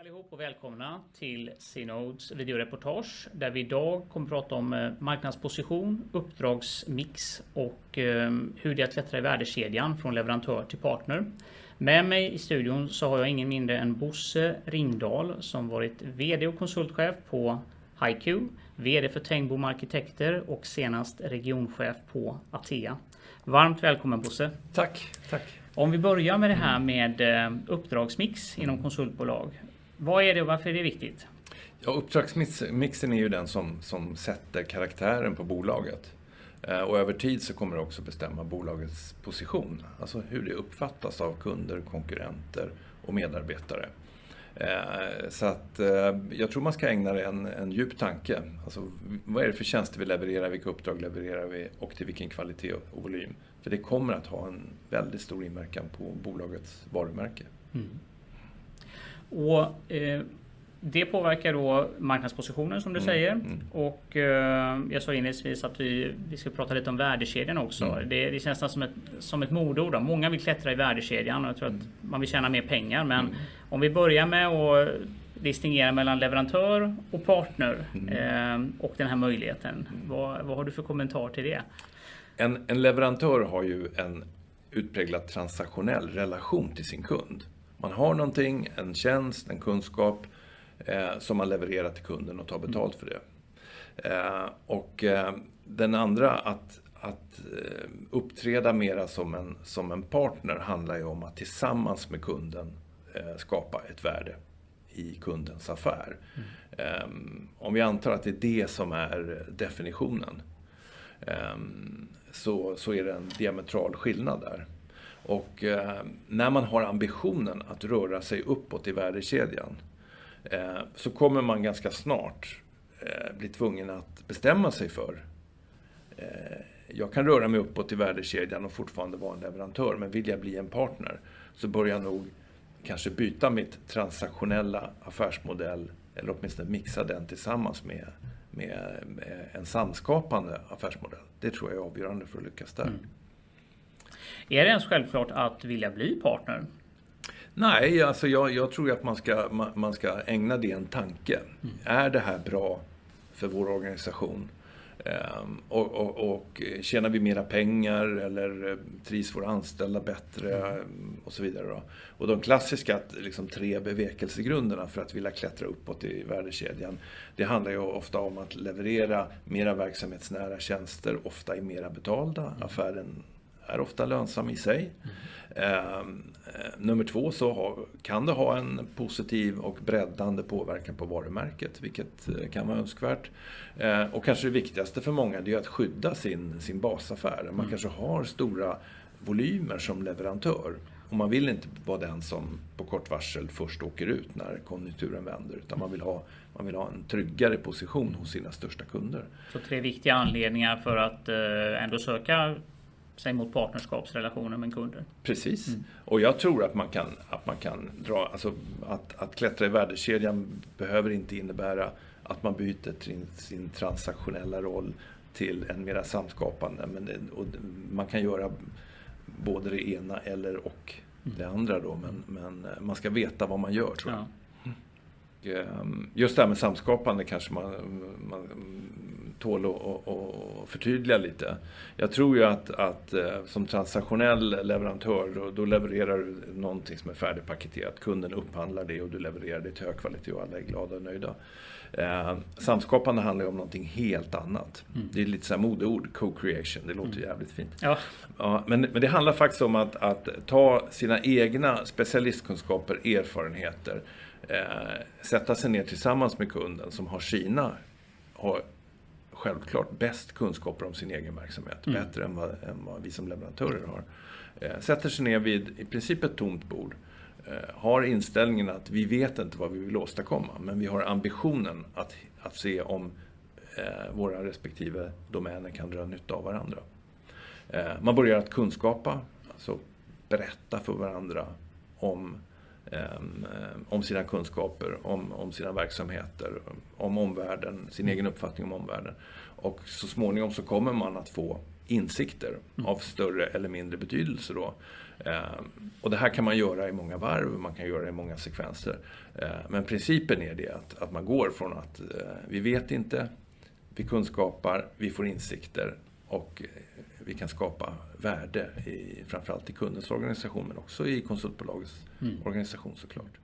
allihop och välkomna till Zenodes videoreportage där vi idag kommer att prata om marknadsposition, uppdragsmix och hur det är att klättra i värdekedjan från leverantör till partner. Med mig i studion så har jag ingen mindre än Bosse Ringdahl som varit vd och konsultchef på HiQ, vd för Tengbom Arkitekter och senast regionchef på Atea. Varmt välkommen Bosse. Tack. Om vi börjar med det här med uppdragsmix inom konsultbolag. Vad är det och varför är det viktigt? Ja, uppdragsmixen är ju den som sätter karaktären på bolaget. Och över tid så kommer det också bestämma bolagets position. Alltså hur det uppfattas av kunder, konkurrenter och medarbetare. Så att jag tror man ska ägna det en djup tanke. Alltså, vad är det för tjänster vi levererar, vilka uppdrag levererar vi och till vilken kvalitet och volym. För det kommer att ha en väldigt stor inverkan på bolagets varumärke. Mm. Och det påverkar då marknadspositionen som du säger. Och jag sa inledningsvis att vi ska prata lite om värdekedjan också. Det känns nästan som ett modeord då. Många vill klättra i värdekedjan och jag tror att man vill tjäna mer pengar. Men om vi börjar med att distingera mellan leverantör och partner och den här möjligheten. Vad har du för kommentar till det? En leverantör har ju en utpräglad transaktionell relation till sin kund. Man har någonting, en tjänst, en kunskap som man levererar till kunden och tar betalt för det. Och den andra, att uppträda mera som en partner handlar ju om att tillsammans med kunden skapa ett värde i kundens affär. Om vi antar att det är det som är definitionen så är det en diametral skillnad där. Och när man har ambitionen att röra sig uppåt i värdekedjan så kommer man ganska snart bli tvungen att bestämma sig för jag kan röra mig uppåt i värdekedjan och fortfarande vara en leverantör, men vill jag bli en partner så bör jag nog kanske byta mitt transaktionella affärsmodell eller åtminstone mixa den tillsammans med en samskapande affärsmodell. Det tror jag är avgörande för att lyckas där. Är det ens självklart att vilja bli partner? Nej, alltså jag tror att man ska ägna det en tanke. Är det här bra för vår organisation? Och tjänar vi mera pengar eller trivs våra anställda bättre och så vidare då. Och de klassiska liksom, 3 bevekelsegrunderna för att vilja klättra uppåt i värdekedjan, det handlar ju ofta om att leverera mera verksamhetsnära tjänster, ofta i mera betalda. Affären är ofta lönsam i sig. Nummer 2 så kan det ha en positiv och breddande påverkan på varumärket, vilket kan vara önskvärt. Och kanske det viktigaste för många är att skydda sin basaffär. Man kanske har stora volymer som leverantör och man vill inte vara den som på kort varsel först åker ut när konjunkturen vänder, utan man vill ha en tryggare position hos sina största kunder. Så 3 viktiga anledningar för att ändå söka sig mot partnerskapsrelationer med kunder. Precis. Och jag tror att man kan dra, alltså att klättra i värdekedjan behöver inte innebära att man byter sin transaktionella roll till en mera samskapande, och man kan göra både det ena eller och det andra då, men man ska veta vad man gör, tror jag. Just det här med samskapande kanske man tål att förtydliga lite. Jag tror ju att som transaktionell leverantör då levererar du någonting som är färdigpaketerat. Kunden upphandlar det och du levererar det till hög kvalitet och alla är glada och nöjda. Samskapande handlar ju om någonting helt annat. Det är lite så här modeord, co-creation, det låter jävligt fint. Ja, men det handlar faktiskt om att ta sina egna specialistkunskaper, erfarenheter, sätta sig ner tillsammans med kunden som har självklart bäst kunskaper om sin egen verksamhet, bättre än vad vi som leverantörer har. Sätter sig ner vid i princip ett tomt bord, har inställningen att vi vet inte vad vi vill åstadkomma, men vi har ambitionen att se om våra respektive domäner kan dra nytta av varandra. Man börjar att kunskapa, alltså berätta för varandra om sina kunskaper, om sina verksamheter, om omvärlden, sin egen uppfattning om omvärlden. Och så småningom så kommer man att få insikter av större eller mindre betydelse då. Och det här kan man göra i många varv, man kan göra det i många sekvenser. Men principen är det att man går från att vi vet inte, vi kunskapar, vi får insikter och vi kan skapa värde framförallt i kundens organisation men också i konsultbolagets organisation såklart.